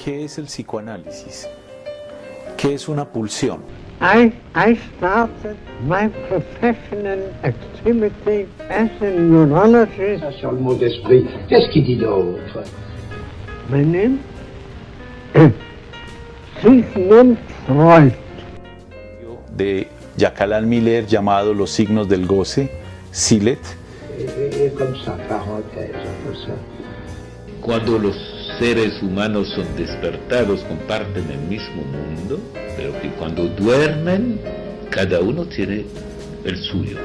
¿Qué es el psicoanálisis? ¿Qué es una pulsión? I started my professional activity as a neurologist. Sur le mot d'esprit, qu'est-ce qu'il dit d'autre? My name is Sigmund Freud. De Jacques Alain Miller llamado Los signos del goce, SILET. Comme ça, parenthèse, comme ça. Cuando los seres humanos son despertados comparten el mismo mundo, pero que cuando duermen cada uno tiene el suyo.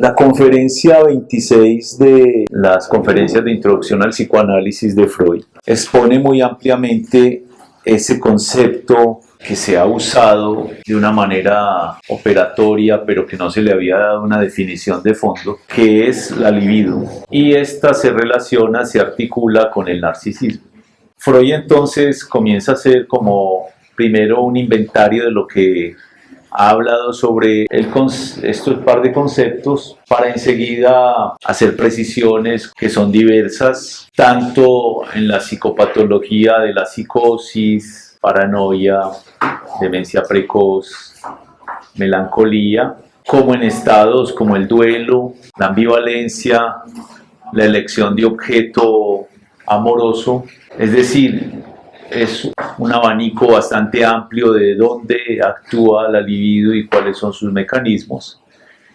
La conferencia 26 de las conferencias de introducción al psicoanálisis de Freud expone muy ampliamente ese concepto que se ha usado de una manera operatoria, pero que no se le había dado una definición de fondo, que es la libido. Y esta se relaciona, se articula con el narcisismo. Freud entonces comienza a hacer como primero un inventario de lo que ha hablado sobre estos par de conceptos para enseguida hacer precisiones que son diversas, tanto en la psicopatología de la psicosis, paranoia, demencia precoz, melancolía, como en estados como el duelo, la ambivalencia, la elección de objeto amoroso, es decir, es un abanico bastante amplio de dónde actúa la libido y cuáles son sus mecanismos.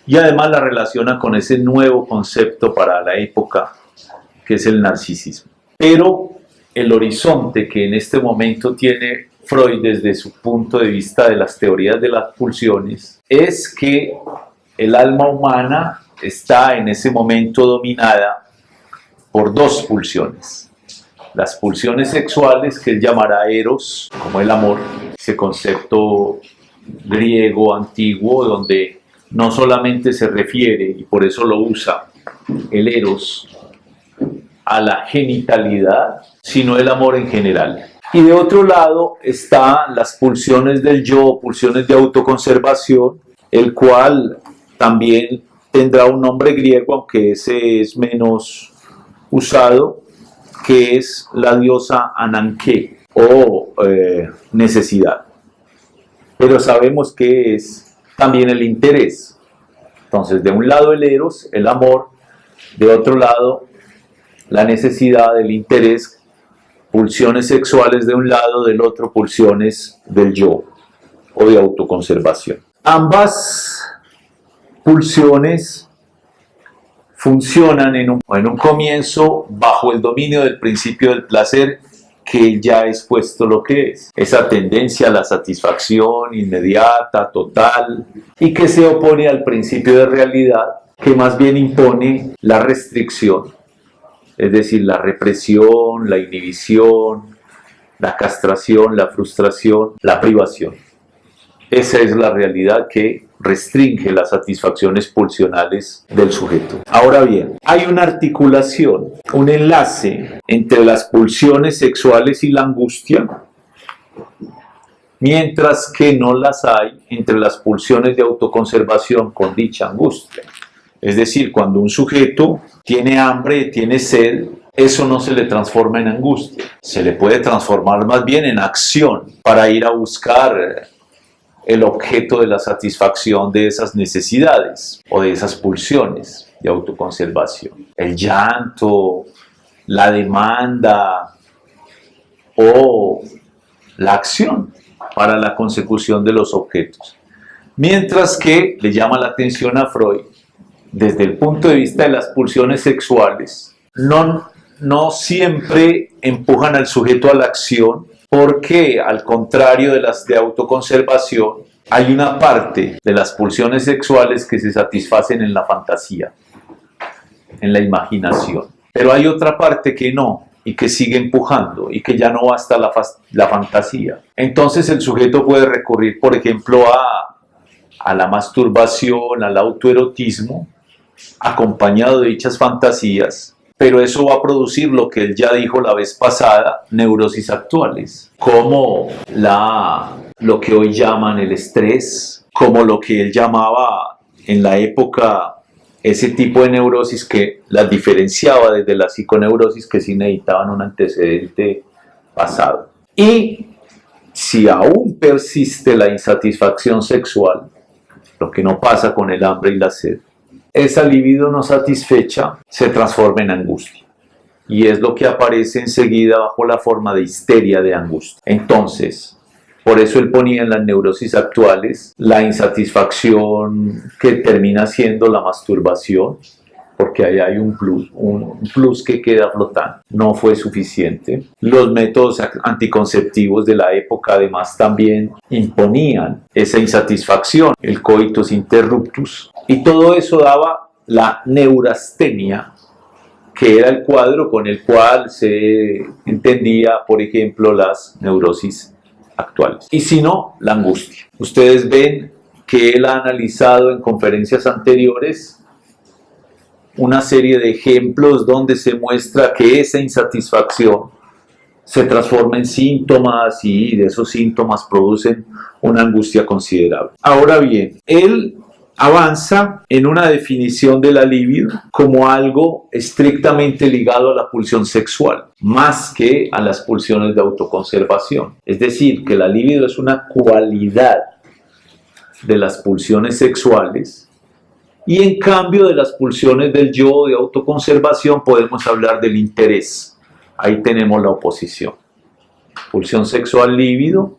Y además la relaciona con ese nuevo concepto para la época, que es el narcisismo. Pero el horizonte que en este momento tiene Freud desde su punto de vista de las teorías de las pulsiones es que el alma humana está en ese momento dominada por dos pulsiones. Las pulsiones sexuales, que él llamará eros, como el amor, ese concepto griego antiguo donde no solamente se refiere, y por eso lo usa el eros, a la genitalidad, sino el amor en general. Y de otro lado están las pulsiones del yo, pulsiones de autoconservación, el cual también tendrá un nombre griego, aunque ese es menos usado, que es la diosa Ananke o necesidad. Pero sabemos que es también el interés. Entonces, de un lado el eros, el amor, de otro lado la necesidad, el interés, pulsiones sexuales de un lado, del otro pulsiones del yo o de autoconservación. Ambas pulsiones funcionan en un comienzo bajo el dominio del principio del placer, que ya he expuesto lo que es. Esa tendencia a la satisfacción inmediata, total, y que se opone al principio de realidad, que más bien impone la restricción, es decir, la represión, la inhibición, la castración, la frustración, la privación. Esa es la realidad que restringe las satisfacciones pulsionales del sujeto. Ahora bien, hay una articulación, un enlace entre las pulsiones sexuales y la angustia, mientras que no las hay entre las pulsiones de autoconservación con dicha angustia. Es decir, cuando un sujeto tiene hambre, tiene sed, eso no se le transforma en angustia, se le puede transformar más bien en acción para ir a buscar el objeto de la satisfacción de esas necesidades o de esas pulsiones de autoconservación. El llanto, la demanda o la acción para la consecución de los objetos. Mientras que le llama la atención a Freud, desde el punto de vista de las pulsiones sexuales, no siempre empujan al sujeto a la acción, porque al contrario de las de autoconservación, hay una parte de las pulsiones sexuales que se satisfacen en la fantasía, en la imaginación. Pero hay otra parte que no, y que sigue empujando, y que ya no basta la fantasía. Entonces el sujeto puede recurrir, por ejemplo, a la masturbación, al autoerotismo, acompañado de dichas fantasías, pero eso va a producir lo que él ya dijo la vez pasada, neurosis actuales, como lo que hoy llaman el estrés, como lo que él llamaba en la época ese tipo de neurosis que las diferenciaba desde la psiconeurosis, que sí necesitaban un antecedente pasado. Y si aún persiste la insatisfacción sexual, lo que no pasa con el hambre y la sed, esa libido no satisfecha se transforma en angustia. Y es lo que aparece enseguida bajo la forma de histeria de angustia. Entonces, por eso él ponía en las neurosis actuales la insatisfacción que termina siendo la masturbación, porque ahí hay un plus que queda flotando. No fue suficiente. Los métodos anticonceptivos de la época además también imponían esa insatisfacción, el coitus interruptus, y todo eso daba la neurastenia, que era el cuadro con el cual se entendía, por ejemplo, las neurosis actuales. Y si no, la angustia. Ustedes ven que él ha analizado en conferencias anteriores una serie de ejemplos donde se muestra que esa insatisfacción se transforma en síntomas y de esos síntomas producen una angustia considerable. Ahora bien, él avanza en una definición de la libido como algo estrictamente ligado a la pulsión sexual, más que a las pulsiones de autoconservación. Es decir, que la libido es una cualidad de las pulsiones sexuales, y en cambio de las pulsiones del yo de autoconservación podemos hablar del interés. Ahí tenemos la oposición. Pulsión sexual, libido;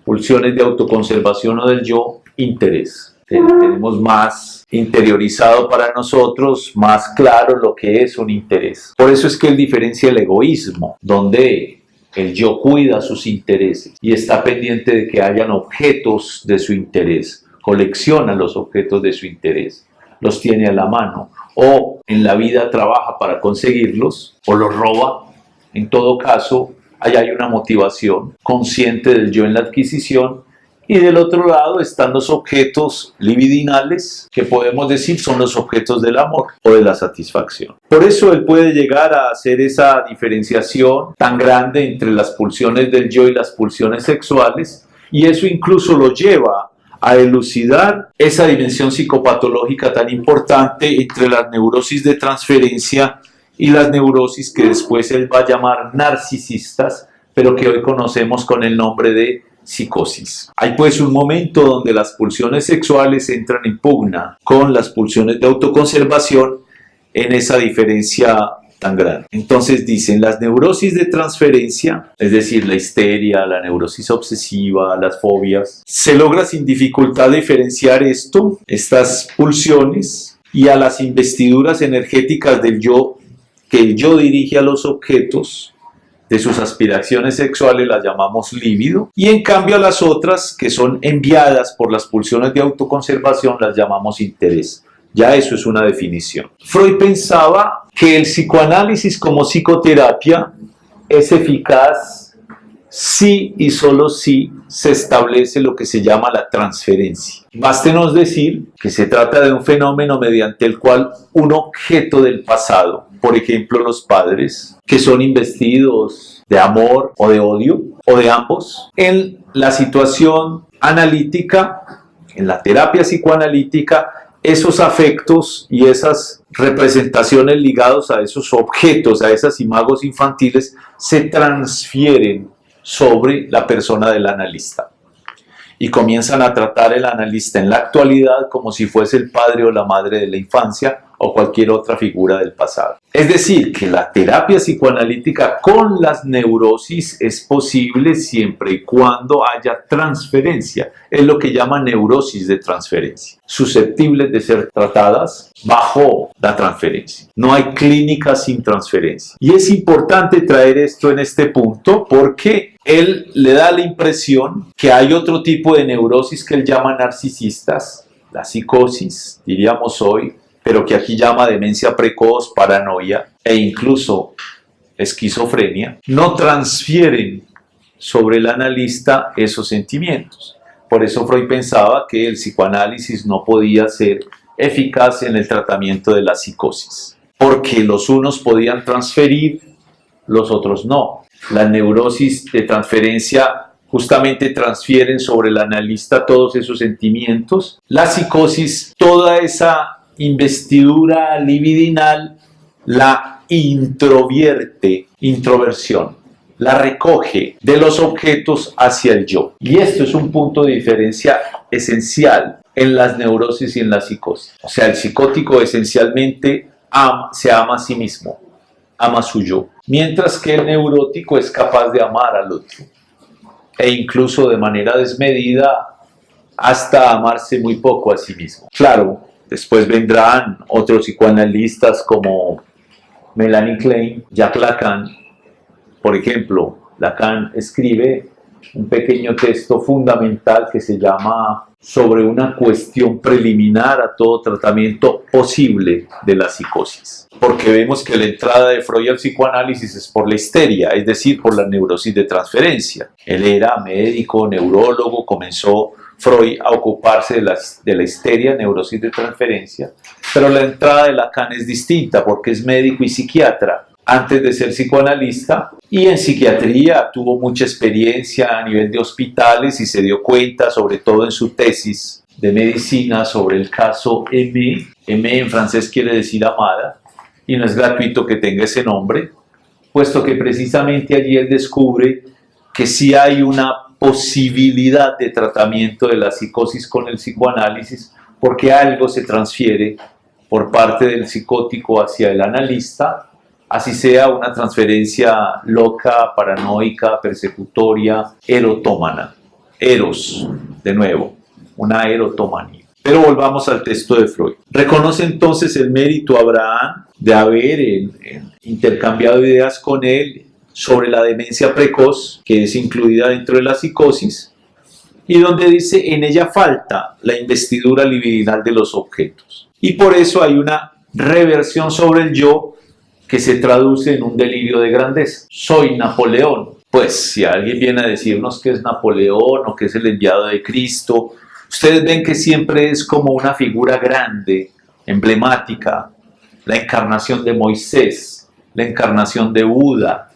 pulsiones de autoconservación o del yo, interés. Tenemos más interiorizado para nosotros, más claro lo que es un interés. Por eso es que él diferencia el egoísmo, donde el yo cuida sus intereses y está pendiente de que hayan objetos de su interés, colecciona los objetos de su interés, los tiene a la mano, o en la vida trabaja para conseguirlos, o los roba. En todo caso, ahí hay una motivación consciente del yo en la adquisición. Y del otro lado están los objetos libidinales, que podemos decir son los objetos del amor o de la satisfacción. Por eso él puede llegar a hacer esa diferenciación tan grande entre las pulsiones del yo y las pulsiones sexuales, y eso incluso lo lleva a elucidar esa dimensión psicopatológica tan importante entre las neurosis de transferencia y las neurosis que después él va a llamar narcisistas, pero que hoy conocemos con el nombre de psicosis. Hay pues un momento donde las pulsiones sexuales entran en pugna con las pulsiones de autoconservación en esa diferencia tan grande. Entonces dicen, las neurosis de transferencia, es decir, la histeria, la neurosis obsesiva, las fobias, se logra sin dificultad diferenciar estas pulsiones, y a las investiduras energéticas del yo, que el yo dirige a los objetos de sus aspiraciones sexuales, las llamamos libido, y en cambio a las otras, que son enviadas por las pulsiones de autoconservación, las llamamos interés. Ya eso es una definición. Freud pensaba que el psicoanálisis como psicoterapia es eficaz si y solo si se establece lo que se llama la transferencia. Bástenos decir que se trata de un fenómeno mediante el cual un objeto del pasado, por ejemplo los padres, que son investidos de amor o de odio, o de ambos, en la situación analítica, en la terapia psicoanalítica, esos afectos y esas representaciones ligados a esos objetos, a esas imagos infantiles, se transfieren sobre la persona del analista. Y comienzan a tratar el analista en la actualidad como si fuese el padre o la madre de la infancia o cualquier otra figura del pasado. Es decir, que la terapia psicoanalítica con las neurosis es posible siempre y cuando haya transferencia. Es lo que llaman neurosis de transferencia, susceptibles de ser tratadas bajo la transferencia. No hay clínica sin transferencia. Y es importante traer esto en este punto porque él le da la impresión que hay otro tipo de neurosis que él llama narcisistas, la psicosis, diríamos hoy, pero que aquí llama demencia precoz, paranoia e incluso esquizofrenia, no transfieren sobre el analista esos sentimientos. Por eso Freud pensaba que el psicoanálisis no podía ser eficaz en el tratamiento de la psicosis. porque los unos podían transferir, los otros no. Las neurosis de transferencia justamente transfieren sobre el analista todos esos sentimientos. La psicosis, toda esa investidura libidinal la introvierte, introversión, la recoge de los objetos hacia el yo. Y esto es un punto de diferencia esencial en las neurosis y en la psicosis. O sea, el psicótico esencialmente se ama a sí mismo, ama su yo, mientras que el neurótico es capaz de amar al otro e incluso de manera desmedida hasta amarse muy poco a sí mismo. Claro, después vendrán otros psicoanalistas como Melanie Klein, Jacques Lacan. Por ejemplo, Lacan escribe un pequeño texto fundamental que se llama Sobre una cuestión preliminar a todo tratamiento posible de la psicosis. Porque vemos que la entrada de Freud al psicoanálisis es por la histeria, es decir, por la neurosis de transferencia. Él era médico, neurólogo, comenzó Freud a ocuparse de la histeria, neurosis de transferencia, pero la entrada de Lacan es distinta porque es médico y psiquiatra antes de ser psicoanalista, y en psiquiatría tuvo mucha experiencia a nivel de hospitales y se dio cuenta, sobre todo en su tesis de medicina, sobre el caso M. M en francés quiere decir amada, y no es gratuito que tenga ese nombre, puesto que precisamente allí él descubre que sí hay una posibilidad de tratamiento de la psicosis con el psicoanálisis, porque algo se transfiere por parte del psicótico hacia el analista, así sea una transferencia loca, paranoica, persecutoria, erotómana. Eros, de nuevo, una erotomanía. Pero volvamos al texto de Freud. Reconoce entonces el mérito a Abraham de haber intercambiado ideas con él sobre la demencia precoz, que es incluida dentro de la psicosis, y donde dice, en ella falta la investidura libidinal de los objetos. Y por eso hay una reversión sobre el yo que se traduce en un delirio de grandeza. Soy Napoleón. Pues si alguien viene a decirnos que es Napoleón o que es el enviado de Cristo, ustedes ven que siempre es como una figura grande, emblemática, la encarnación de Moisés, la encarnación de Buda.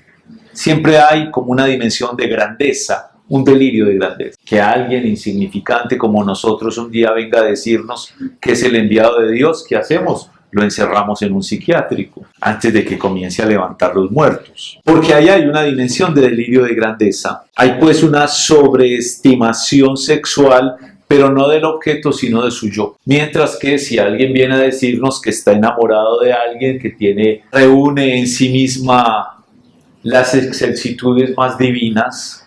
Siempre hay como una dimensión de grandeza, un delirio de grandeza. Que alguien insignificante como nosotros un día venga a decirnos que es el enviado de Dios, ¿qué hacemos? Lo encerramos en un psiquiátrico antes de que comience a levantar los muertos. Porque ahí hay una dimensión de delirio de grandeza. Hay pues una sobreestimación sexual, pero no del objeto, sino de su yo. Mientras que si alguien viene a decirnos que está enamorado de alguien, que reúne en sí misma las excelsitudes más divinas,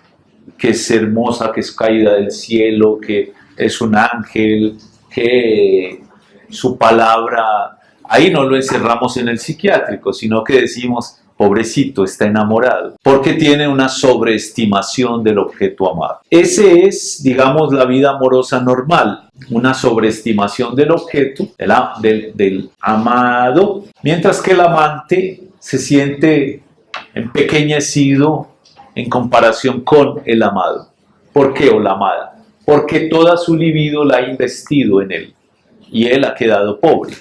que es hermosa, que es caída del cielo, que es un ángel, que su palabra... Ahí no lo encerramos en el psiquiátrico, sino que decimos, pobrecito, está enamorado, porque tiene una sobreestimación del objeto amado. Ese es, digamos, la vida amorosa normal, una sobreestimación del objeto, del amado, mientras que el amante se siente empequeñecido en comparación con el amado. ¿Por qué? O la amada. Porque toda su libido la ha investido en él, y él ha quedado pobre.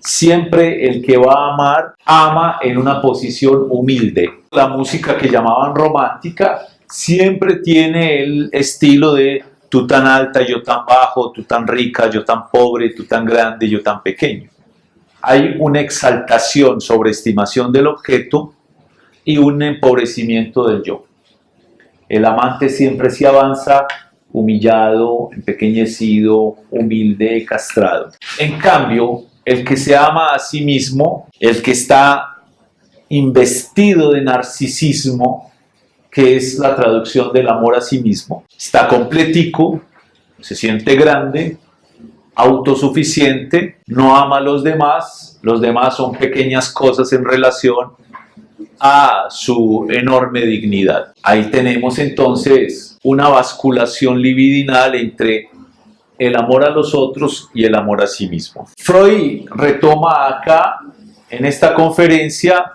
Siempre el que va a amar, ama en una posición humilde. La música que llamaban romántica siempre tiene el estilo de tú tan alta, yo tan bajo, tú tan rica, yo tan pobre, tú tan grande, yo tan pequeño. Hay una exaltación, sobreestimación del objeto y un empobrecimiento del yo. El amante siempre se avanza humillado, empequeñecido, humilde, castrado. En cambio, el que se ama a sí mismo, el que está investido de narcisismo, que es la traducción del amor a sí mismo, está completico, se siente grande, autosuficiente, no ama a los demás son pequeñas cosas en relación a su enorme dignidad. Ahí tenemos entonces una basculación libidinal entre el amor a los otros y el amor a sí mismo. Freud retoma acá, en esta conferencia,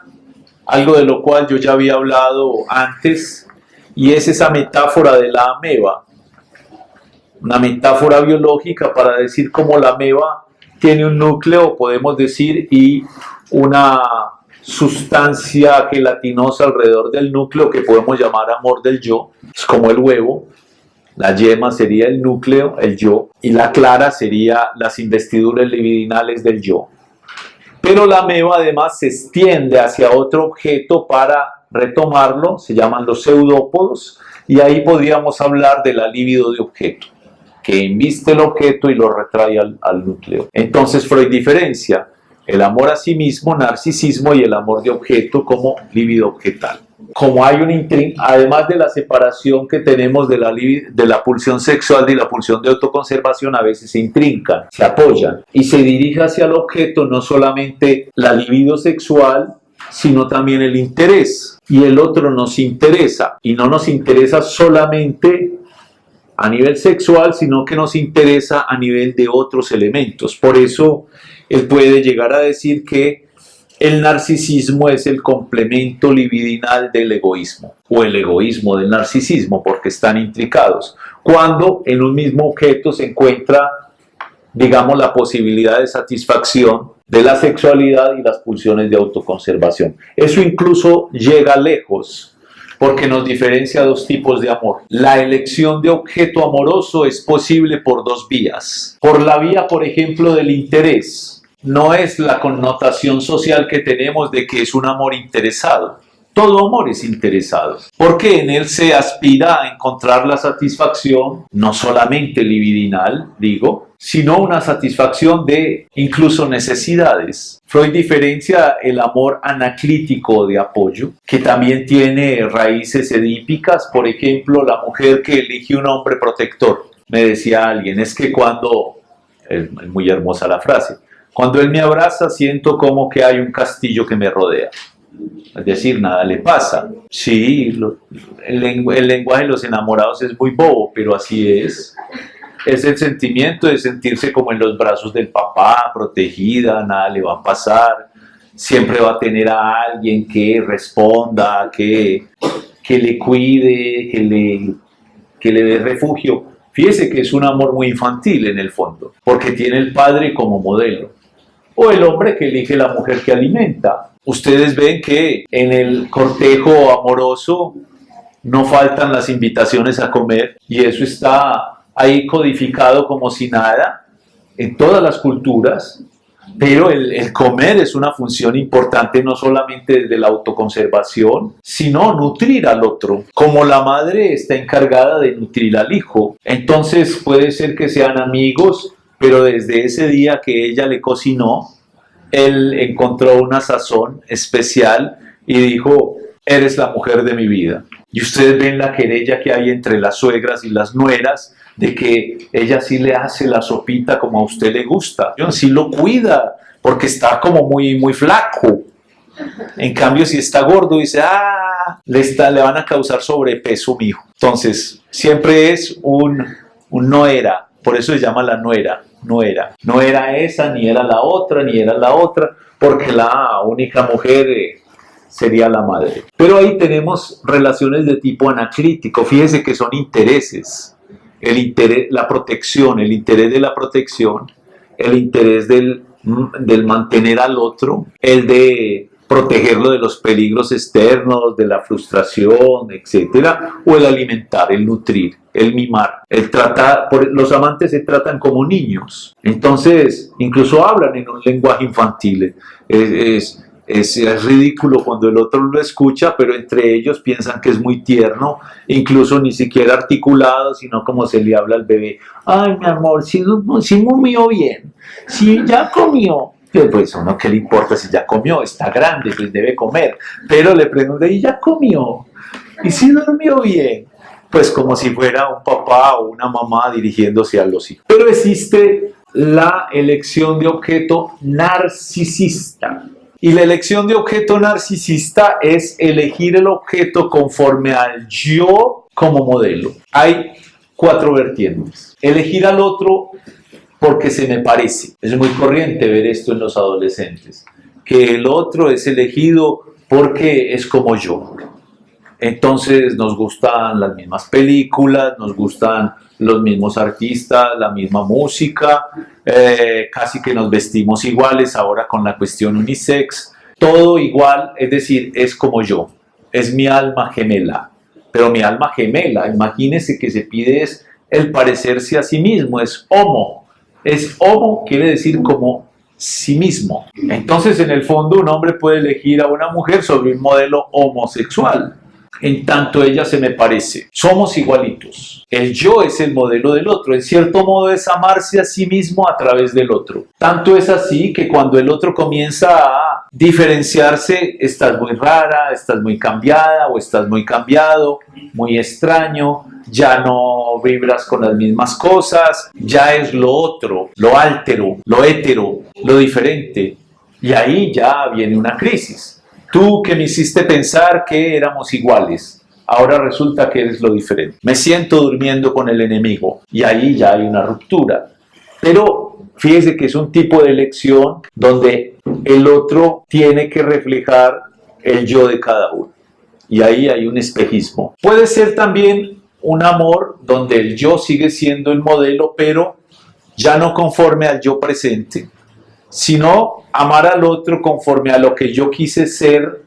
algo de lo cual yo ya había hablado antes, y es esa metáfora de la ameba, una metáfora biológica para decir cómo la ameba tiene un núcleo, podemos decir, y una sustancia gelatinosa alrededor del núcleo que podemos llamar amor del yo. Es como el huevo. La yema sería el núcleo, el yo, y la clara sería las investiduras libidinales del yo. Pero la ameba además se extiende hacia otro objeto para retomarlo, se llaman los pseudópodos, y ahí podríamos hablar de la libido de objeto, que inviste el objeto y lo retrae al núcleo. Entonces Freud diferencia el amor a sí mismo, narcisismo, y el amor de objeto como libido objetal. Como hay además de la separación que tenemos de la pulsión sexual y la pulsión de autoconservación, a veces se intrincan, se apoyan y se dirige hacia el objeto no solamente la libido sexual, sino también el interés. Y el otro nos interesa, y no nos interesa solamente a nivel sexual, sino que nos interesa a nivel de otros elementos. Por eso él puede llegar a decir que el narcisismo es el complemento libidinal del egoísmo, o el egoísmo del narcisismo, porque están intricados. Cuando en un mismo objeto se encuentra, digamos, la posibilidad de satisfacción de la sexualidad y las pulsiones de autoconservación. Eso incluso llega lejos, porque nos diferencia dos tipos de amor. La elección de objeto amoroso es posible por dos vías. Por la vía, por ejemplo, del interés. No es la connotación social que tenemos de que es un amor interesado. Todo amor es interesado, porque en él se aspira a encontrar la satisfacción, no solamente libidinal, digo, sino una satisfacción de incluso necesidades. Freud diferencia el amor anaclítico de apoyo, que también tiene raíces edípicas. Por ejemplo, la mujer que elige un hombre protector. Me decía alguien, es que cuando, es muy hermosa la frase, cuando él me abraza siento como que hay un castillo que me rodea. Es decir, nada le pasa. Sí, el lenguaje de los enamorados es muy bobo, pero así es. Es el sentimiento de sentirse como en los brazos del papá, protegida, nada le va a pasar. Siempre va a tener a alguien que responda, que le cuide, que le dé refugio. Fíjese que es un amor muy infantil en el fondo, porque tiene el padre como modelo. O el hombre que elige la mujer que alimenta. Ustedes ven que en el cortejo amoroso no faltan las invitaciones a comer, y eso está ahí codificado como si nada en todas las culturas, pero el comer es una función importante no solamente desde la autoconservación, sino nutrir al otro, como la madre está encargada de nutrir al hijo. Entonces puede ser que sean amigos, pero desde ese día que ella le cocinó, él encontró una sazón especial y dijo, eres la mujer de mi vida. Y ustedes ven la querella que hay entre las suegras y las nueras, de que ella sí le hace la sopita como a usted le gusta. Sí lo cuida, porque está como muy, muy flaco. En cambio, si está gordo, dice, le van a causar sobrepeso, mijo. Entonces, siempre es un no era. Por eso se llama la nuera. No era esa, ni era la otra, porque la única mujer sería la madre. Pero ahí tenemos relaciones de tipo anaclítico. Fíjese que son intereses. El interés, la protección, el interés de la protección, el interés del mantener al otro, el de protegerlo de los peligros externos, de la frustración, etcétera, o el alimentar, el nutrir, el mimar, el tratar. Los amantes se tratan como niños, entonces incluso hablan en un lenguaje infantil. Es ridículo cuando el otro lo escucha, pero entre ellos piensan que es muy tierno, incluso ni siquiera articulado, sino como se le habla al bebé. Ay, mi amor, si comió bien, si ya comió. Pues uno, ¿qué le importa si ya comió? Está grande, pues debe comer. Pero le pregunté, ¿y ya comió? ¿Y si durmió bien? Pues como si fuera un papá o una mamá dirigiéndose a los hijos. Pero existe la elección de objeto narcisista. Y la elección de objeto narcisista es elegir el objeto conforme al yo como modelo. Hay 4 vertientes. Elegir al otro porque se me parece. Es muy corriente ver esto en los adolescentes, que el otro es elegido porque es como yo. Entonces nos gustan las mismas películas, nos gustan los mismos artistas, la misma música, casi que nos vestimos iguales ahora con la cuestión unisex, todo igual, es decir, es como yo, es mi alma gemela, pero mi alma gemela, imagínense que se pide es el parecerse a sí mismo, es homo, quiere decir como sí mismo. Entonces, en el fondo, un hombre puede elegir a una mujer sobre un modelo homosexual, en tanto ella se me parece. Somos igualitos. El yo es el modelo del otro. En cierto modo es amarse a sí mismo a través del otro. Tanto es así que cuando el otro comienza a diferenciarse, estás muy rara, estás muy cambiada o estás muy cambiado, muy extraño, ya no vibras con las mismas cosas, ya es lo otro, lo altero, lo hétero, lo diferente. Y ahí ya viene una crisis. Tú que me hiciste pensar que éramos iguales, ahora resulta que eres lo diferente. Me siento durmiendo con el enemigo y ahí ya hay una ruptura. Pero fíjese que es un tipo de elección donde el otro tiene que reflejar el yo de cada uno. Y ahí hay un espejismo. Puede ser también un amor donde el yo sigue siendo el modelo, pero ya no conforme al yo presente, sino amar al otro conforme a lo que yo quise ser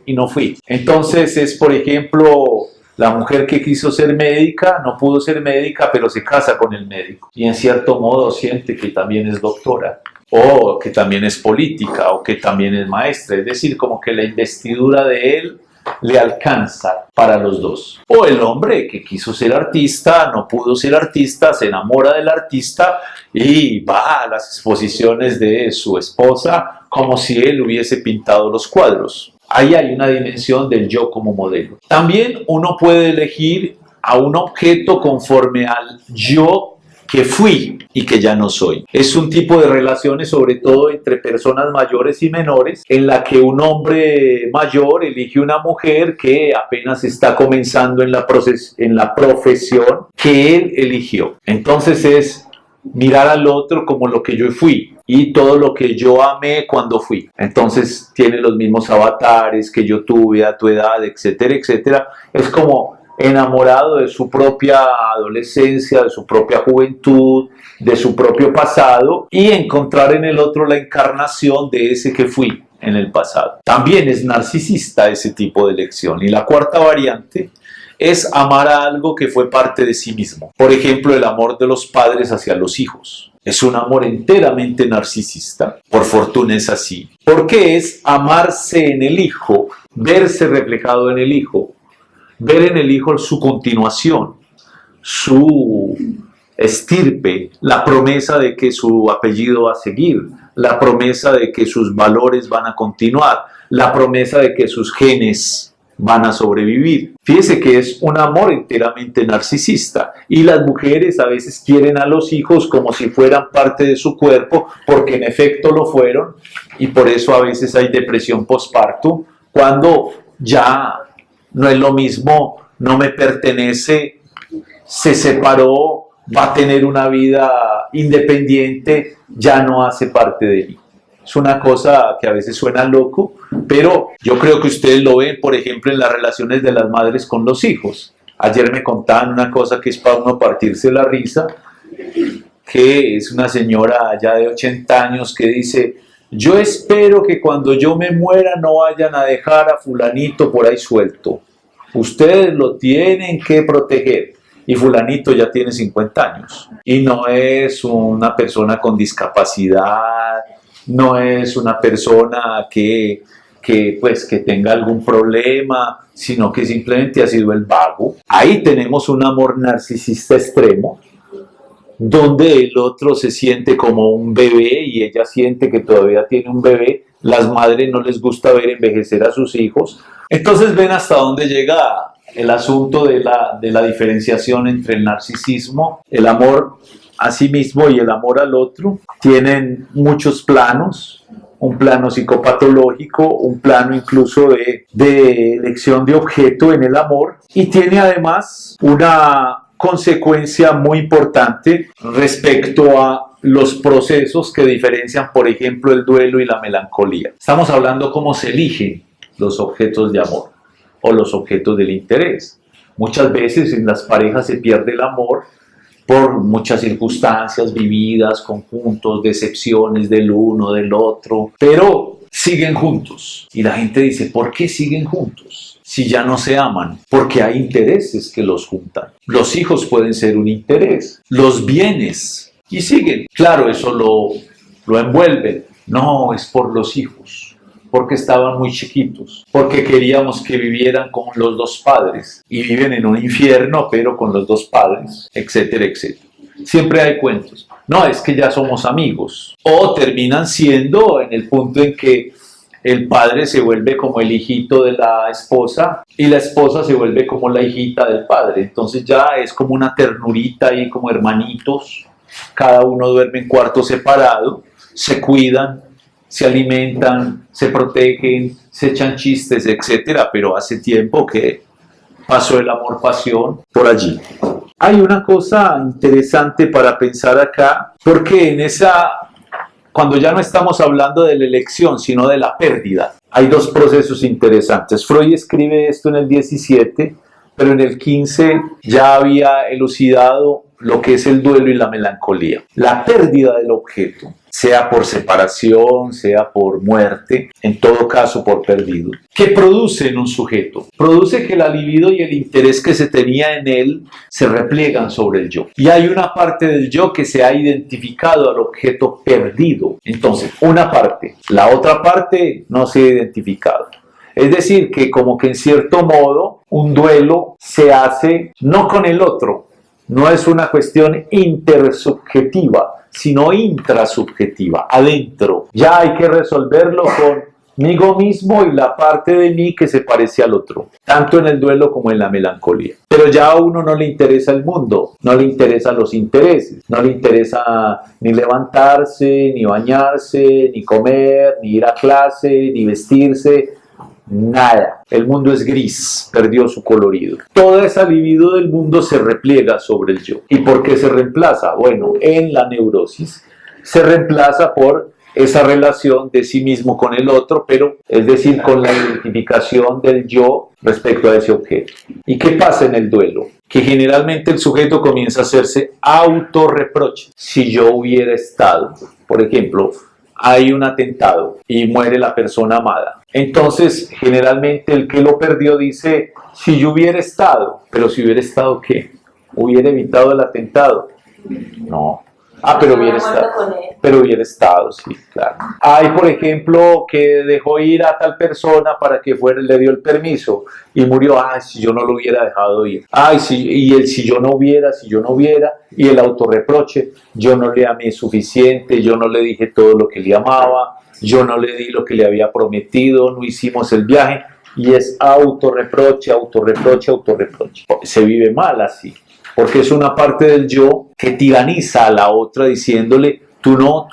y no fui. Entonces es, por ejemplo, la mujer que quiso ser médica, no pudo ser médica, pero se casa con el médico. Y en cierto modo siente que también es doctora, o que también es política, o que también es maestra. Es decir, como que la investidura de él le alcanza para los dos. O el hombre que quiso ser artista, no pudo ser artista, se enamora del artista y va a las exposiciones de su esposa como si él hubiese pintado los cuadros. Ahí hay una dimensión del yo como modelo. También uno puede elegir a un objeto conforme al yo que fui y que ya no soy. Es un tipo de relaciones, sobre todo entre personas mayores y menores, en la que un hombre mayor elige una mujer que apenas está comenzando en la profesión que él eligió. Entonces es mirar al otro como lo que yo fui y todo lo que yo amé cuando fui. Entonces tiene los mismos avatares que yo tuve a tu edad, etcétera, etcétera. Es como enamorado de su propia adolescencia, de su propia juventud, de su propio pasado, y encontrar en el otro la encarnación de ese que fui en el pasado. También es narcisista ese tipo de elección. Y la cuarta variante es amar a algo que fue parte de sí mismo. Por ejemplo, el amor de los padres hacia los hijos. Es un amor enteramente narcisista. Por fortuna es así. Porque es amarse en el hijo, verse reflejado en el hijo, ver en el hijo su continuación, su estirpe, la promesa de que su apellido va a seguir, la promesa de que sus valores van a continuar, la promesa de que sus genes van a sobrevivir. Fíjese que es un amor enteramente narcisista, y las mujeres a veces quieren a los hijos como si fueran parte de su cuerpo, porque en efecto lo fueron, y por eso a veces hay depresión postparto, cuando ya no es lo mismo, no me pertenece, se separó, va a tener una vida independiente, ya no hace parte de mí. Es una cosa que a veces suena loco, pero yo creo que ustedes lo ven, por ejemplo, en las relaciones de las madres con los hijos. Ayer me contaban una cosa que es para uno partirse la risa, que es una señora ya de 80 años que dice: yo espero que cuando yo me muera no vayan a dejar a fulanito por ahí suelto. Ustedes lo tienen que proteger. Y fulanito ya tiene 50 años. Y no es una persona con discapacidad, no es una persona que tenga algún problema, sino que simplemente ha sido el vago. Ahí tenemos un amor narcisista extremo, donde el otro se siente como un bebé y ella siente que todavía tiene un bebé. Las madres no les gusta ver envejecer a sus hijos. Entonces ven hasta dónde llega el asunto de la diferenciación entre el narcisismo, el amor a sí mismo y el amor al otro. Tienen muchos planos, un plano psicopatológico, un plano incluso de elección de objeto en el amor, y tiene además una consecuencia muy importante respecto a los procesos que diferencian, por ejemplo, el duelo y la melancolía. Estamos hablando cómo se eligen los objetos de amor o los objetos del interés. Muchas veces en las parejas se pierde el amor por muchas circunstancias vividas, conjuntos, decepciones del uno, del otro, pero siguen juntos. Y la gente dice, ¿por qué siguen juntos? Si ya no se aman, porque hay intereses que los juntan. Los hijos pueden ser un interés, los bienes, y siguen. Claro, eso lo envuelven. No, es por los hijos, porque estaban muy chiquitos, porque queríamos que vivieran con los dos padres, y viven en un infierno, pero con los dos padres, etcétera, etcétera. Siempre hay cuentos. No, es que ya somos amigos. O terminan siendo en el punto en que el padre se vuelve como el hijito de la esposa y la esposa se vuelve como la hijita del padre. Entonces ya es como una ternurita ahí, como hermanitos. Cada uno duerme en cuarto separado, se cuidan, se alimentan, se protegen, se echan chistes, etcétera. Pero hace tiempo que pasó el amor-pasión por allí. Hay una cosa interesante para pensar acá, porque cuando ya no estamos hablando de la elección, sino de la pérdida, hay dos procesos interesantes. Freud escribe esto en el 17, pero en el 15 ya había elucidado lo que es el duelo y la melancolía. La pérdida del objeto, sea por separación, sea por muerte, en todo caso por perdido. ¿Qué produce en un sujeto? Produce que la libido y el interés que se tenía en él se repliegan sobre el yo. Y hay una parte del yo que se ha identificado al objeto perdido. Entonces, una parte. La otra parte no se ha identificado. Es decir, que como que en cierto modo un duelo se hace no con el otro. No es una cuestión intersubjetiva, sino intrasubjetiva, adentro. Ya hay que resolverlo conmigo mismo y la parte de mí que se parece al otro, tanto en el duelo como en la melancolía. Pero ya a uno no le interesa el mundo, no le interesan los intereses, no le interesa ni levantarse, ni bañarse, ni comer, ni ir a clase, ni vestirse. Nada, el mundo es gris, perdió su colorido. Toda esa libido del mundo se repliega sobre el yo. ¿Y por qué se reemplaza? Bueno, en la neurosis se reemplaza por esa relación de sí mismo con el otro, pero es decir, con la identificación del yo respecto a ese objeto. ¿Y qué pasa en el duelo? Que generalmente el sujeto comienza a hacerse autorreproche. Si yo hubiera estado, por ejemplo, hay un atentado y muere la persona amada. Entonces, generalmente el que lo perdió dice, si yo hubiera estado, pero si hubiera estado, ¿qué? ¿Hubiera evitado el atentado? No. Pero hubiera estado. Pero hubiera estado, sí, claro. Hay, por ejemplo, que dejó ir a tal persona para que fuera, le dio el permiso y murió. Si yo no lo hubiera dejado ir. Si yo no hubiera, y el autorreproche, yo no le amé suficiente, yo no le dije todo lo que le amaba, yo no le di lo que le había prometido, no hicimos el viaje, y es autorreproche, autorreproche, autorreproche. Se vive mal así. Porque es una parte del yo que tiraniza a la otra diciéndole, tú no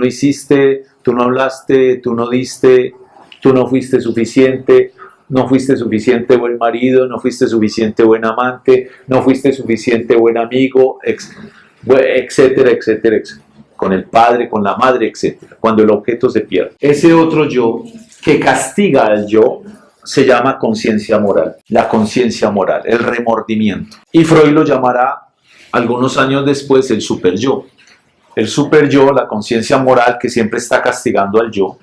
hiciste, tú no hablaste, tú no diste, tú no fuiste suficiente, no fuiste suficiente buen marido, no fuiste suficiente buen amante, no fuiste suficiente buen amigo, etcétera, etcétera, etcétera. Con el padre, con la madre, etcétera. Cuando el objeto se pierde. Ese otro yo que castiga al yo se llama conciencia moral, la conciencia moral, el remordimiento. Y Freud lo llamará algunos años después el superyo. El superyo, la conciencia moral que siempre está castigando al yo,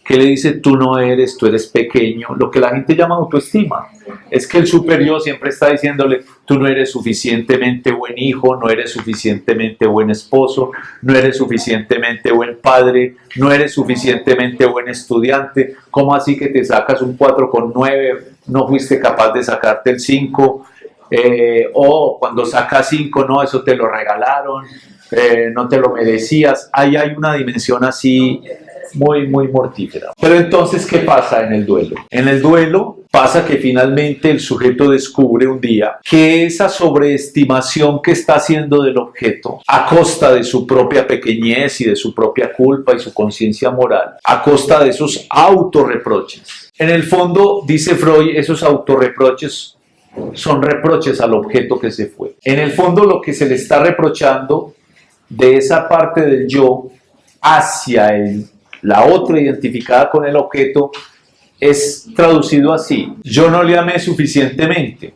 que le dice tú no eres, tú eres pequeño, lo que la gente llama autoestima. Es que el superyo siempre está diciéndole tú no eres suficientemente buen hijo, no eres suficientemente buen esposo, no eres suficientemente buen padre, no eres suficientemente buen estudiante. ¿Cómo así que te sacas un 4,9? No fuiste capaz de sacarte el 5. O cuando sacas 5, no, eso te lo regalaron, no te lo merecías. Ahí hay una dimensión así muy, muy mortífera. Pero entonces, ¿qué pasa en el duelo? En el duelo pasa que finalmente el sujeto descubre un día que esa sobreestimación que está haciendo del objeto, a costa de su propia pequeñez y de su propia culpa y su conciencia moral, a costa de esos autorreproches. En el fondo, dice Freud, esos autorreproches son reproches al objeto que se fue. En el fondo, lo que se le está reprochando de esa parte del yo hacia la otra identificada con el objeto es traducido así: yo no le amé suficientemente.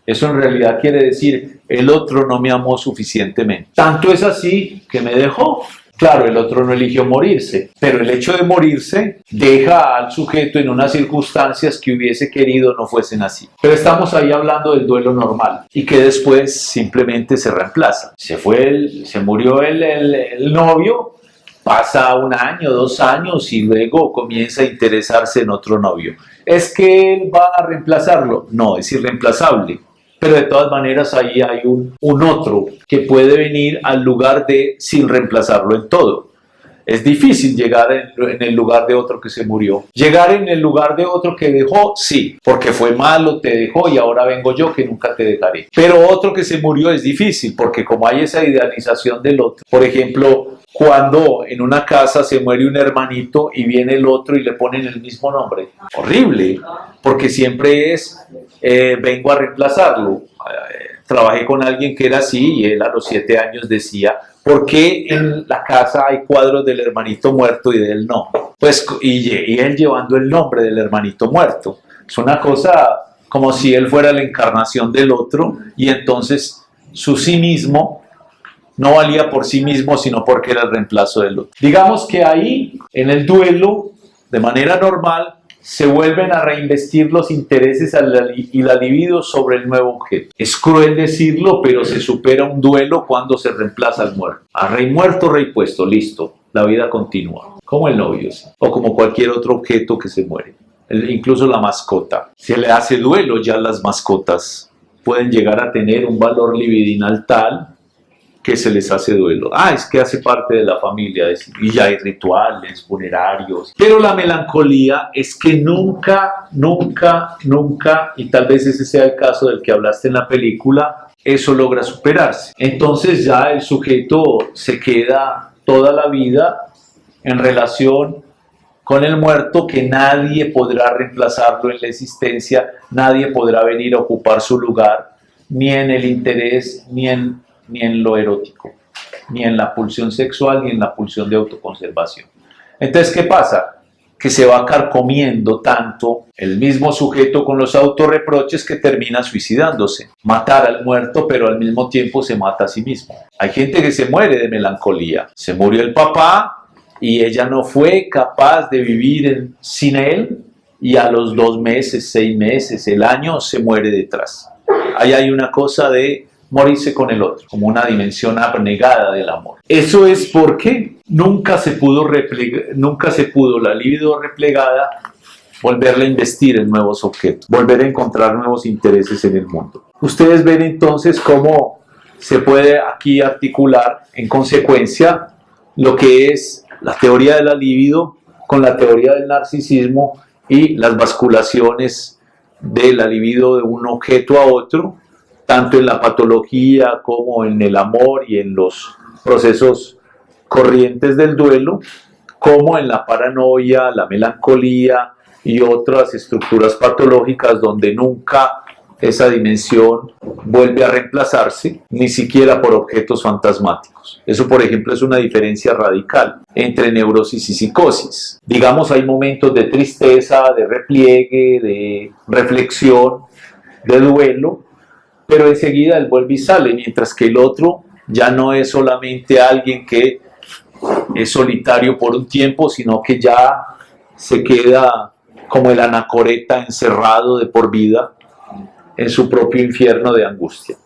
Eso en realidad quiere decir, el otro no me amó suficientemente. Tanto es así que me dejó. Claro, el otro no eligió morirse, pero el hecho de morirse deja al sujeto en unas circunstancias que hubiese querido no fuesen así. Pero estamos ahí hablando del duelo normal y que después simplemente se reemplaza. Se murió el novio, pasa 1 año, 2 años y luego comienza a interesarse en otro novio. ¿Es que él va a reemplazarlo? No, es irreemplazable. Pero de todas maneras ahí hay un otro que puede venir al lugar de sin reemplazarlo en todo. Es difícil llegar en el lugar de otro que se murió. Llegar en el lugar de otro que dejó, sí, porque fue malo, te dejó y ahora vengo yo que nunca te dejaré. Pero otro que se murió es difícil porque como hay esa idealización del otro. Por ejemplo, cuando en una casa se muere un hermanito y viene el otro y le ponen el mismo nombre. Horrible, porque siempre es vengo a reemplazarlo. Trabajé con alguien que era así y él a los 7 años decía, ¿por qué en la casa hay cuadros del hermanito muerto y de él no? Pues, y él llevando el nombre del hermanito muerto. Es una cosa como si él fuera la encarnación del otro y entonces su sí mismo no valía por sí mismo, sino porque era el reemplazo del otro. Digamos que ahí, en el duelo, de manera normal, se vuelven a reinvestir los intereses y la libido sobre el nuevo objeto. Es cruel decirlo, pero se supera un duelo cuando se reemplaza al muerto. A rey muerto, rey puesto, listo, la vida continúa. Como el novio, ¿sí? O como cualquier otro objeto que se muere. Incluso la mascota. Se le hace duelo, ya las mascotas pueden llegar a tener un valor libidinal tal que se les hace duelo. Es que hace parte de la familia y ya hay rituales funerarios. Pero la melancolía es que nunca, y tal vez ese sea el caso del que hablaste en la película, eso logra superarse. Entonces ya el sujeto se queda toda la vida en relación con el muerto, que nadie podrá reemplazarlo en la existencia, nadie podrá venir a ocupar su lugar, ni en el interés, ni en lo erótico, ni en la pulsión sexual, ni en la pulsión de autoconservación. Entonces, ¿qué pasa? Que se va carcomiendo tanto el mismo sujeto con los autorreproches que termina suicidándose. Matar al muerto, pero al mismo tiempo se mata a sí mismo. Hay gente que se muere de melancolía. Se murió el papá y ella no fue capaz de vivir sin él y a los 2 meses, 6 meses, el año se muere detrás. Ahí hay una cosa de morirse con el otro, como una dimensión abnegada del amor. Eso es porque nunca se pudo la libido replegada volverla a investir en nuevos objetos, volver a encontrar nuevos intereses en el mundo. Ustedes ven entonces cómo se puede aquí articular en consecuencia lo que es la teoría de la libido con la teoría del narcisismo y las basculaciones de la libido de un objeto a otro, tanto en la patología como en el amor y en los procesos corrientes del duelo, como en la paranoia, la melancolía y otras estructuras patológicas donde nunca esa dimensión vuelve a reemplazarse, ni siquiera por objetos fantasmáticos. Eso, por ejemplo, es una diferencia radical entre neurosis y psicosis. Digamos, hay momentos de tristeza, de repliegue, de reflexión, de duelo, pero enseguida él vuelve y sale, mientras que el otro ya no es solamente alguien que es solitario por un tiempo, sino que ya se queda como el anacoreta encerrado de por vida en su propio infierno de angustia.